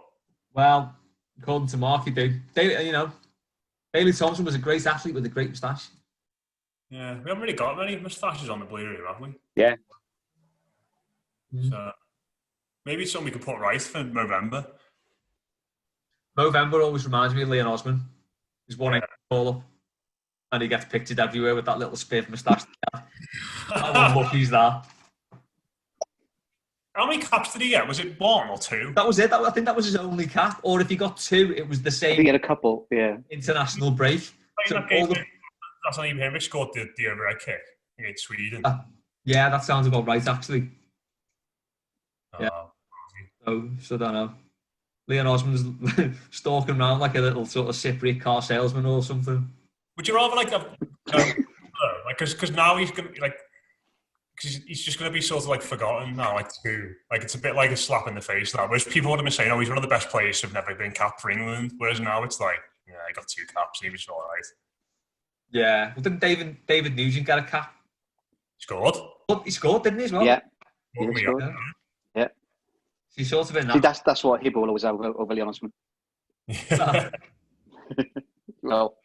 Well, according to Mark, you do. Daley Thompson was a great athlete with a great moustache. Yeah, we haven't really got many moustaches on the Blue Room, have we? Yeah. So maybe it's something we could put right for November. November always reminds me of Leon Osman. He's one call up and he gets pictured everywhere with that little spiff moustache. How lucky is that? How many caps did he get? Was it 1 or 2? That was it. I think that was his only cap. Or if he got 2, it was the same. I think he had a couple, international break. So that's not even him. He scored the overhead kick against Sweden. Yeah, that sounds about right, actually. Oh. Yeah. So I don't know. Leon Osman's stalking around like a little sort of Cypriot car salesman or something. Would you rather because now he's gonna because he's just gonna be sort of like forgotten now, it's a bit like a slap in the face now. Whereas people would have been saying, he's one of the best players who've never been capped for England. Whereas now it's like, he got 2 caps and he was all right. Yeah. Well, didn't David Nugent get a cap? Scored. Well, he scored, didn't he, as well? Yeah. Yeah. He's sort of in that. See, that's what Hibble always over Leon Osman. Yeah. Well.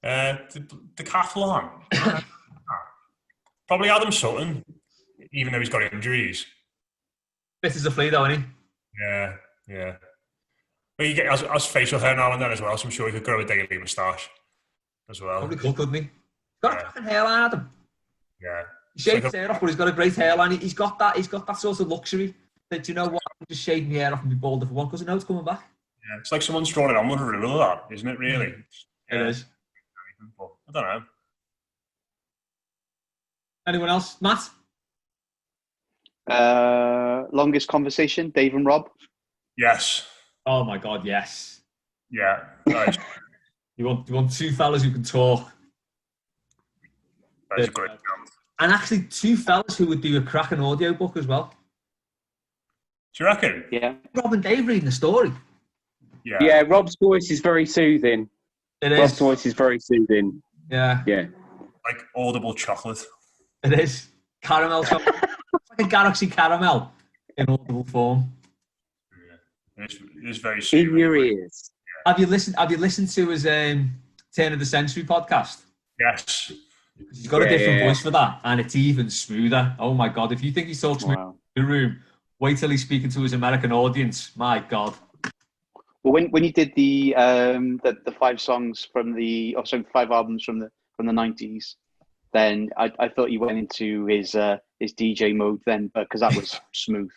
The decathlon. Probably Adam Sutton, even though he's got injuries. This is a flea, though, isn't he? Yeah. But you get as facial hair now and then as well, so I'm sure he could grow a Daley moustache as well. Probably could, couldn't he? He's got a fucking hairline, Adam. Yeah. He shaved his hair off, but he's got a great hairline. He's got that sort of luxury that, you know what, I can just shave my hair off and be bald if I want because I know it's coming back. Yeah, it's like someone's drawn it on with a ruler, that, isn't it, really? It is. I don't know. Anyone else? Matt? Longest conversation, Dave and Rob? Yes. Oh my God, yes. Yeah. Nice. You want 2 fellas who can talk. That's great. And actually 2 fellas who would do a cracking audio book as well. Do you reckon? Yeah. Rob and Dave reading the story. Yeah, Rob's voice is very soothing. Rob's voice is very soothing. Yeah. Like audible chocolate. It is. Caramel chocolate. It's like a Galaxy caramel in audible form. Yeah. It is very soothing. In your ears. Yeah. Have you listened to his Turn of the Century podcast? Yes. He's got a different voice for that, and it's even smoother. Oh my God. If you think he talks smooth in the room, Wait till he's speaking to his American audience. My God. Well, when you did the 5 songs from the 5 albums from the 90s, then I thought he went into his DJ mode then, but because that was smooth.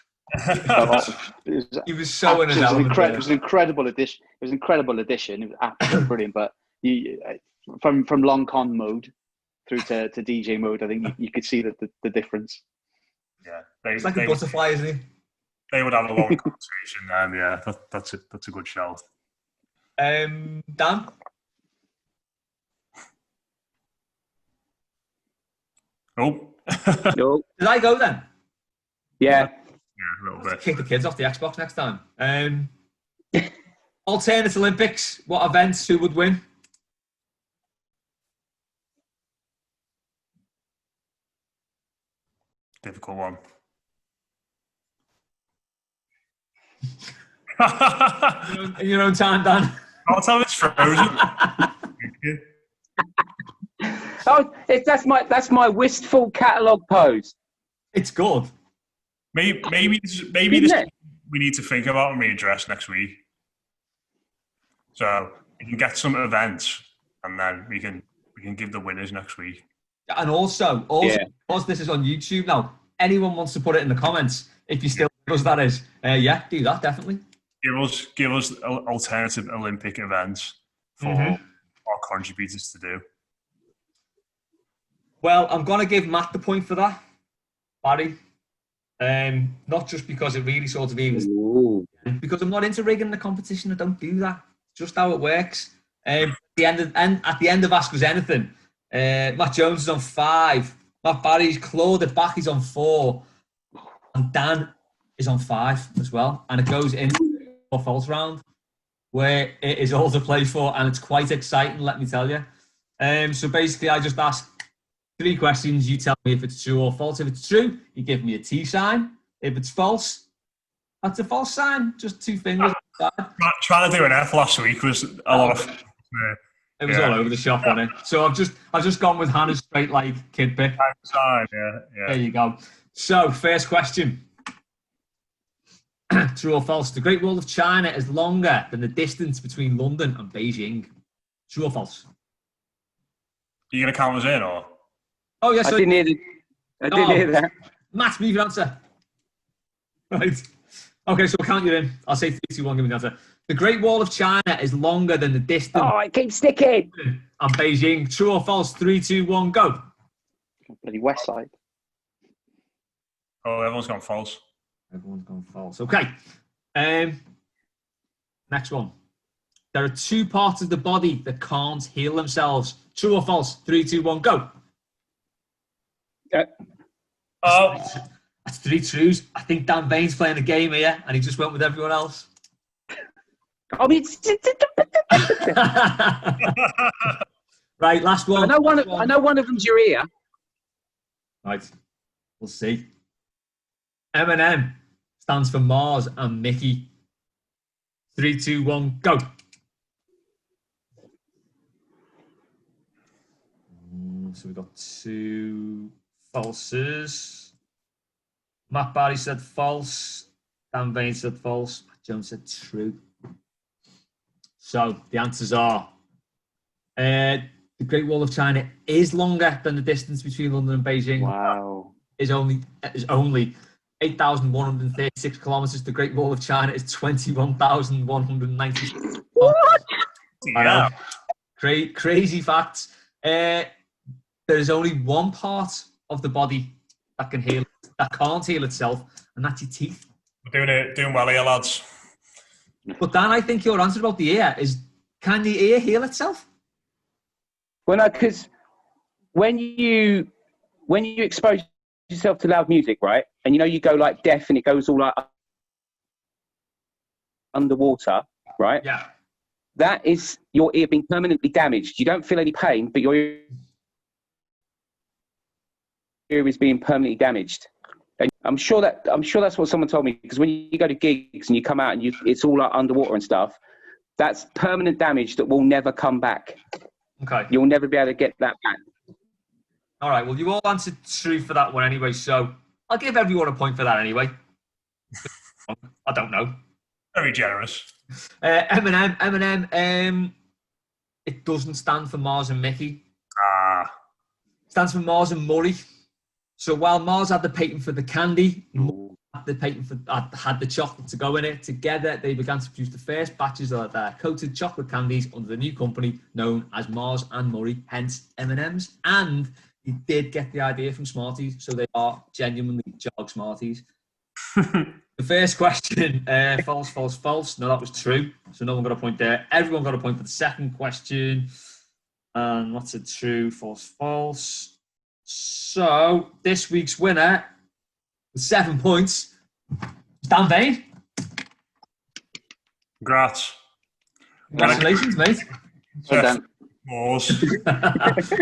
He was so in his element. It was an incredible addition. It was an incredible addition. It was absolutely brilliant. But from long con mode through to DJ mode, I think you could see the difference. Yeah, it's like a butterfly, isn't he? They would have a long conversation then. Yeah, that's a good shout. Dan? Oh. No. Did I go then? Yeah. Yeah, a little bit. Kick the kids off the Xbox next time. Alternate Olympics. What events? Who would win? Difficult one. In your own time, Dan. I'll tell it's frozen. Oh, that's my wistful catalogue pose. It's good. Maybe this we need to think about when we address next week. So we can get some events, and then we can give the winners next week. And also, because this is on YouTube now, anyone wants to put it in the comments. If you still does that is, do that definitely. Give us alternative Olympic events for our contributors to do. Well, I'm going to give Matt the point for that, Barry. Not just because it really sort of evens, because I'm not into rigging the competition. I don't do that. It's just how it works. At the end of Ask Us Anything, Matt Jones is on 5. Matt Barry's clawed it back. He's on 4, and Dan is on 5 as well. And it goes into a false round where it is all to play for, and it's quite exciting. Let me tell you. So basically, I just ask 3 questions. You tell me if it's true or false. If it's true, you give me a T sign. If it's false, that's a false sign. Just 2 fingers. Trying to do an F last week was a lot of fun. It was all over the shop on it. So I've just gone with Hannah's straight like kid pick. Yeah. There you go. So first question. True or false? The Great Wall of China is longer than the distance between London and Beijing. True or false? Are you going to count us in or? Oh, yes. I didn't hear that. Matt, move your answer. Right. Okay, so we'll count you in. I'll say 3, 2, 1, give me the answer. The Great Wall of China is longer than the distance. Oh, it keeps sticking. And Beijing. True or false? 3, 2, 1, go. Bloody West Side. Oh, everyone's gone false. Everyone's gone false. Okay. Next one. There are 2 parts of the body that can't heal themselves. True or false? 3, 2, 1, go. Oh. That's 3 trues. I think Dan Bain's playing a game here, and he just went with everyone else. I mean, right, last one. I know one of them's your ear. Right, we'll see. M&M stands for Mars and Mickey. 3, 2, 1, go. So we've got 2 falses. Matt Barry said false. Dan Bain said false. Matt Jones said true. So the answers are the Great Wall of China is longer than the distance between London and Beijing. Wow. Is only 8,136 kilometers. The Great Wall of China is 21,196. What? Yeah. Crazy facts. There is only one part of the body that can't heal itself, and that's your teeth. We're doing well here, lads. But Dan, I think your answer about the ear is: can the ear heal itself? Well, no, because when you expose yourself to loud music, right, and you go like deaf, and it goes all like underwater, right? Yeah. That is your ear being permanently damaged. You don't feel any pain, but your ear is being permanently damaged. And I'm sure that's what someone told me, because when you go to gigs and you come out and it's all like underwater and stuff, that's permanent damage that will never come back. Okay. You'll never be able to get that back. All right. Well, you all answered true for that one anyway, so I'll give everyone a point for that anyway. I don't know. Very generous. M&M. It doesn't stand for Mars and Mickey. Ah. It stands for Mars and Murray. So while Mars had the patent for the candy, had the chocolate to go in it. Together, they began to produce the first batches of their coated chocolate candies under the new company known as Mars and Murray, hence M&M's. And he did get the idea from Smarties, so they are genuinely jog Smarties. The first question, false, false, false. No, that was true. So no one got a point there. Everyone got a point for the second question. And what's it? True, false, false. So this week's winner with 7 points is Dan Vane. Congrats. Congratulations, mate. Well done.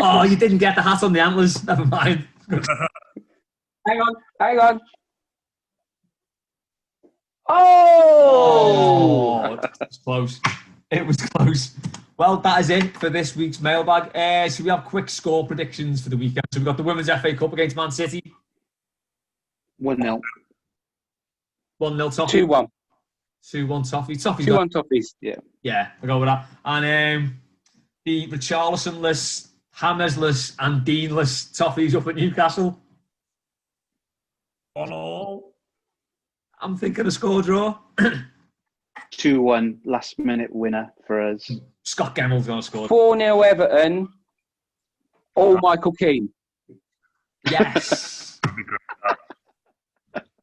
Oh, you didn't get the hat on the antlers. Never mind. Hang on. Oh! It was close. It was close. Well, that is it for this week's mailbag. So we have quick score predictions for the weekend. So we've got the Women's FA Cup against Man City. 1-0. 1-0 Toffee. 2-1. 2-1 Toffee. 2-1 Toffees. Yeah. I'll go with that. And the Richarlison-less, James-less and Dean-less Toffees up at Newcastle. 1-0. I'm thinking a score draw. 2-1 last minute winner for us. Scott Gemmell's going to score. 4-0 Everton. All Michael Keane. Yes.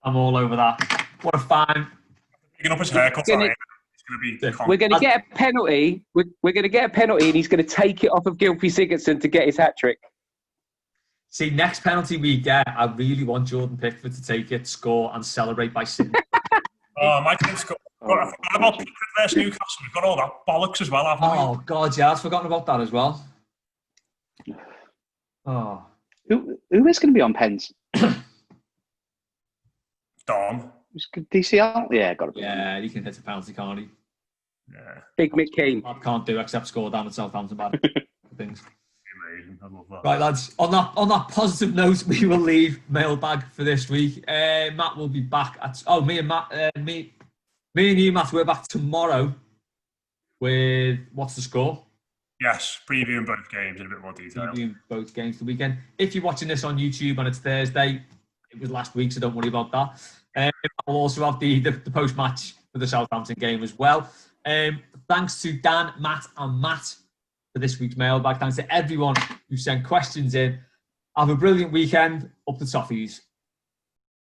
I'm all over that. What a fan. Picking up his haircut. We're going to get a penalty. We're going to get a penalty, and he's going to take it off of Gylfi Sigurdsson to get his hat trick. See, next penalty we get, I really want Jordan Pickford to take it, score, and celebrate by sitting. Mike didn't score. I forgot about Pickford versus Newcastle. We've got all that bollocks as well, haven't we? Oh, God, yeah, I've forgotten about that as well. Oh. Who is going to be on pens? Dom. DCL? Yeah, got to be. Yeah, he can hit a penalty, can't he? Yeah. Big Mick Keane. I can't do except score down at Southampton. Bad things. Amazing. I love that. Right, lads. On that positive note, we will leave mailbag for this week. Matt will be back at. Oh, me and Matt. Me and you, Matt. We're back tomorrow with what's the score? Yes, previewing both games in a bit more detail. Previewing both games for the weekend. If you're watching this on YouTube and it's Thursday, it was last week, so don't worry about that. I'll also have the post-match for the Southampton game as well. Thanks to Dan, Matt and Matt for this week's mailbag. Thanks to everyone who sent questions in. Have a brilliant weekend. Up the Toffees.